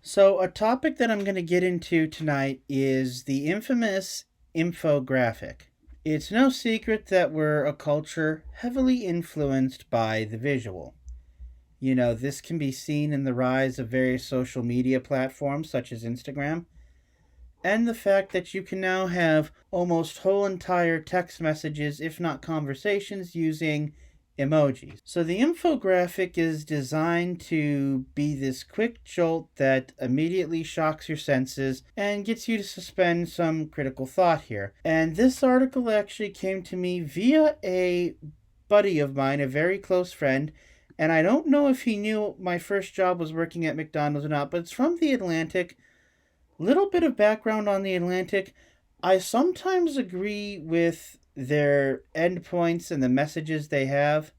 So, a topic that I'm going to get into tonight is the infamous infographic. It's no secret that we're a culture heavily influenced by the visual. This can be seen in the rise of various social media platforms such as Instagram, and the fact that you can now have almost whole entire text messages, if not conversations, using emojis. So the infographic is designed to be this quick jolt that immediately shocks your senses and gets you to suspend some critical thought here. And this article actually came to me via a buddy of mine, a very close friend, and I don't know if he knew my first job was working at McDonald's or not, but it's from The Atlantic. Little bit of background on The Atlantic. I sometimes agree with their endpoints and the messages they have.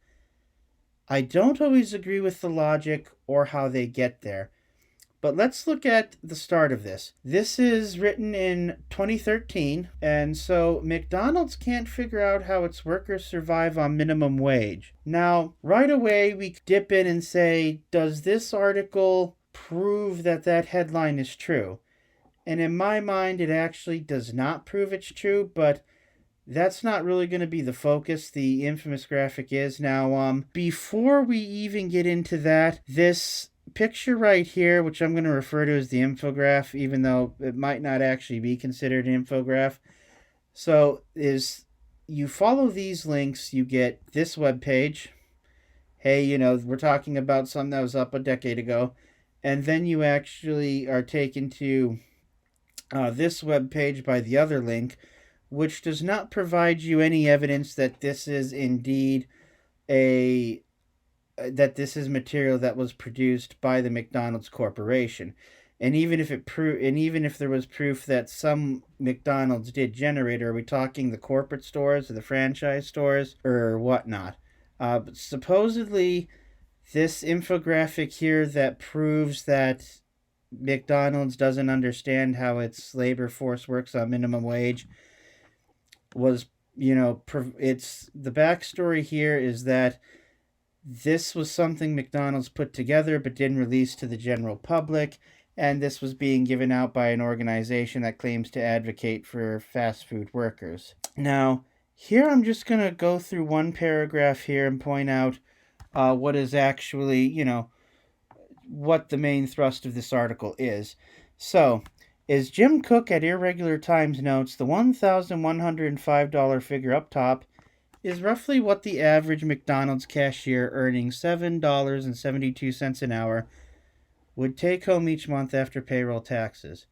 I don't always agree with the logic or how they get there. But let's look at the start of this. This is written in 2013, and so McDonald's can't figure out how its workers survive on minimum wage. Now, right away, we dip in and say, does this article prove that that headline is true? And in my mind, it actually does not prove it's true, but that's not really going to be the focus. The infamous graphic is. Now, before we even get into that, this picture right here, which I'm going to refer to as the infograph, even though it might not actually be considered an infograph. So, is you follow these links, you get this webpage. Hey, we're talking about something that was up a decade ago. And then you actually are taken to this web page by the other link, which does not provide you any evidence that this is indeed that this is material that was produced by the McDonald's Corporation. And even if there was proof that some McDonald's did generate, are we talking the corporate stores or the franchise stores or whatnot? But supposedly, this infographic here that proves that McDonald's doesn't understand how its labor force works on minimum wage was, it's the backstory here is that this was something McDonald's put together but didn't release to the general public, and this was being given out by an organization that claims to advocate for fast food workers. Now, here I'm just going to go through one paragraph here and point out what is actually, what the main thrust of this article is. So, as Jim Cook at Irregular Times notes, the $1,105 figure up top is roughly what the average McDonald's cashier earning $7.72 an hour would take home each month after payroll taxes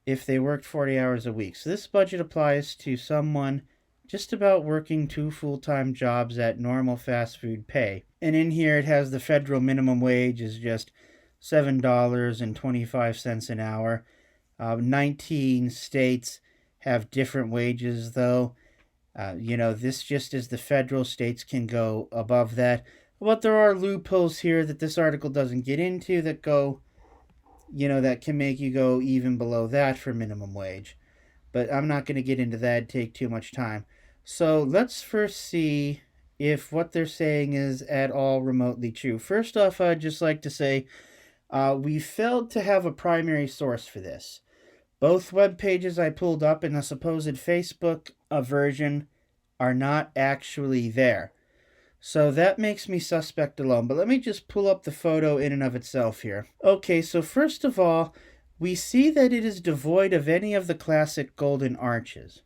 if they worked 40 hours a week. So this budget applies to someone just about working 2 full-time jobs at normal fast food pay. And in here it has the federal minimum wage is just $7.25 an hour. 19 states have different wages, though. This just is the federal. States can go above that. But there are loopholes here that this article doesn't get into that go, that can make you go even below that for minimum wage. But I'm not going to get into that. It'd take too much time. So let's first see if what they're saying is at all remotely true. First off, I'd just like to say we failed to have a primary source for this. Both web pages I pulled up in a supposed Facebook version are not actually there. So that makes me suspect alone. But let me just pull up the photo in and of itself here. Okay, so first of all, we see that it is devoid of any of the classic golden arches.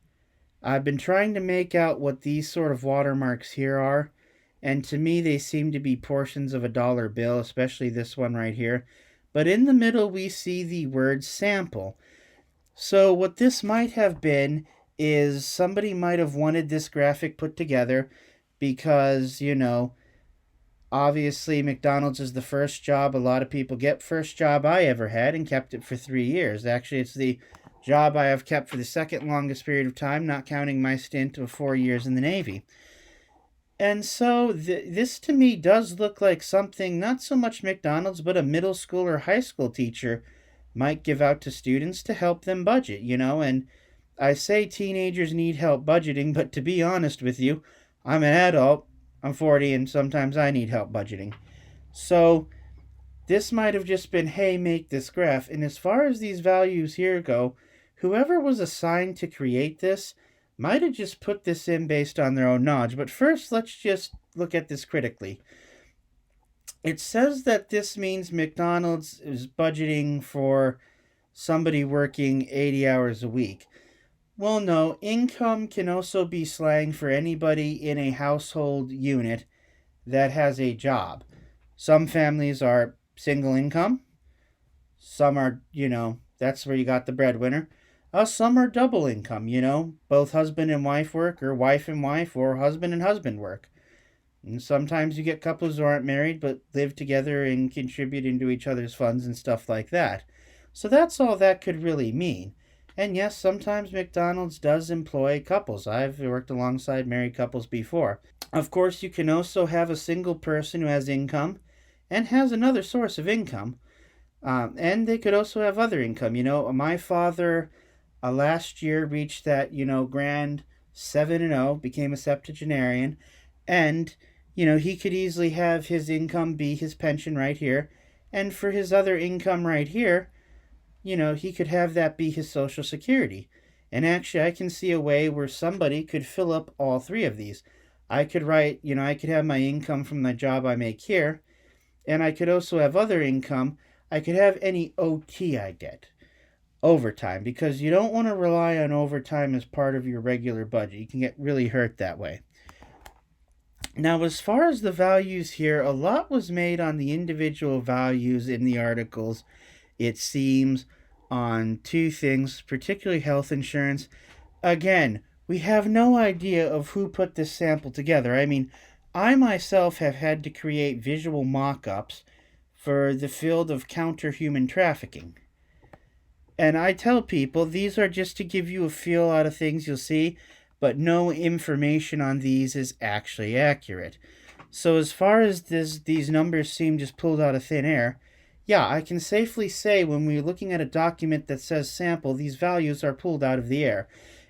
I've been trying to make out what these sort of watermarks here are, and to me they seem to be portions of a dollar bill, especially this one right here. But in the middle we see the word sample. So what this might have been is somebody might have wanted this graphic put together because, obviously McDonald's is the first job a lot of people get. First job I ever had and kept it for 3 years. Actually, it's the job I have kept for the second longest period of time, not counting my stint of 4 years in the Navy. And so this to me does look like something not so much McDonald's, but a middle school or high school teacher might give out to students to help them budget, and I say teenagers need help budgeting, but to be honest with you, I'm an adult, I'm 40, and sometimes I need help budgeting. So This might have just been, hey, make this graph. And as far as these values here go, whoever was assigned to create this might have just put this in based on their own knowledge. But first, let's just look at this critically. It says that this means McDonald's is budgeting for somebody working 80 hours a week. Well, no, income can also be slang for anybody in a household unit that has a job. Some families are single income, some are, that's where you got the breadwinner. Some are double income, both husband and wife work, or wife and wife, or husband and husband work. And sometimes you get couples who aren't married but live together and contribute into each other's funds and stuff like that. So that's all that could really mean. And yes, sometimes McDonald's does employ couples. I've worked alongside married couples before. Of course, you can also have a single person who has income and has another source of income. And they could also have other income. My father last year reached that, grand 7-0, became a septuagenarian. And, he could easily have his income be his pension right here. And for his other income right here, he could have that be his Social Security. And actually, I can see a way where somebody could fill up all three of these. I could write, I could have my income from the job I make here, and I could also have other income. I could have any OT I get, overtime, because you don't want to rely on overtime as part of your regular budget. You can get really hurt that way. Now, as far as the values here, a lot was made on the individual values in the articles, it seems, on two things, particularly health insurance. Again, we have no idea of who put this sample together. I mean, I myself have had to create visual mock-ups for the field of counter-human trafficking. And I tell people these are just to give you a feel out of things you'll see, but no information on these is actually accurate. So as far as these numbers seem just pulled out of thin air, yeah, I can safely say when we're looking at a document that says sample, these values are pulled out of the air.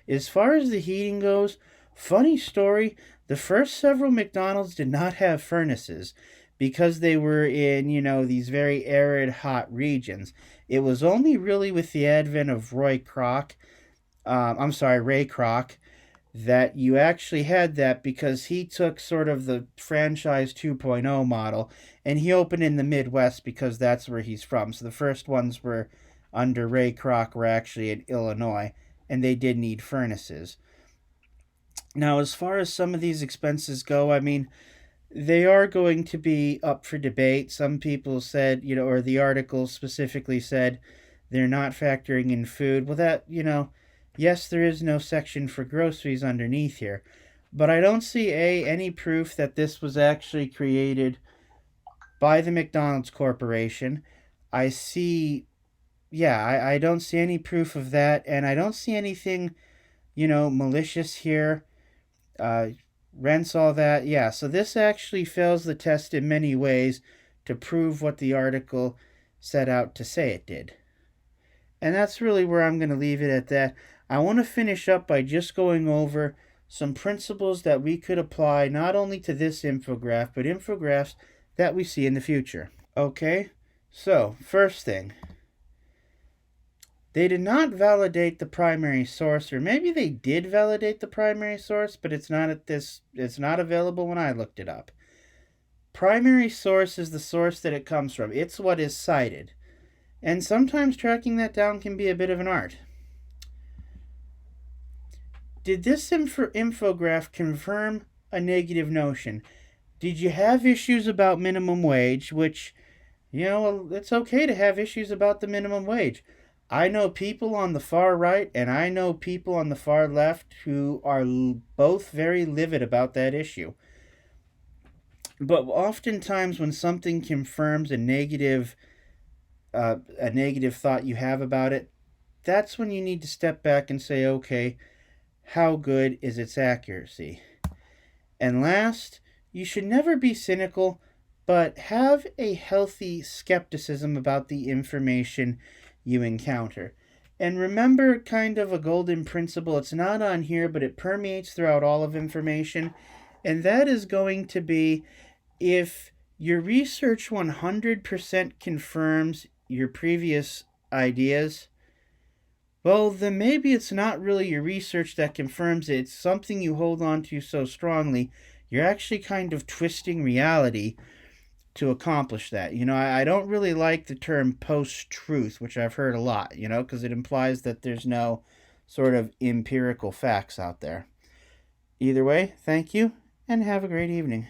As far as the heating goes, funny story, the first several McDonald's did not have furnaces because they were in, these very arid, hot regions. It was only really with the advent of Ray Kroc, that you actually had that, because he took sort of the franchise 2.0 model and he opened in the Midwest because that's where he's from. So the first ones were under Ray Kroc were actually in Illinois, and they did need furnaces. Now, as far as some of these expenses go, I mean, they are going to be up for debate. Some people said, or the article specifically said, they're not factoring in food. Well, that, yes, there is no section for groceries underneath here, but I don't see any proof that this was actually created by the McDonald's Corporation. I don't see any proof of that, and I don't see anything, malicious here. Rents, all that. Yeah, so this actually fails the test in many ways to prove what the article set out to say it did. And that's really where I'm going to leave it at that. I want to finish up by just going over some principles that we could apply not only to this infograph, but infographs that we see in the future. Okay, so first thing, they did not validate the primary source, or maybe they did validate the primary source, but it's not available when I looked it up. Primary source is the source that it comes from. It's what is cited. And sometimes tracking that down can be a bit of an art. Did this infograph confirm a negative notion? Did you have issues about minimum wage, which, it's okay to have issues about the minimum wage. I know people on the far right and I know people on the far left who are both very livid about that issue. But oftentimes when something confirms a negative thought you have about it, that's when you need to step back and say, okay, how good is its accuracy? And last, you should never be cynical, but have a healthy skepticism about the information you encounter. And remember kind of a golden principle, it's not on here, but it permeates throughout all of information, and that is going to be, if Your research 100% confirms your previous ideas, well, then maybe it's not really your research that confirms it. It's something you hold on to so strongly. You're actually kind of twisting reality to accomplish that. I don't really like the term post truth, which I've heard a lot, because it implies that there's no sort of empirical facts out there. Either way, thank you and have a great evening.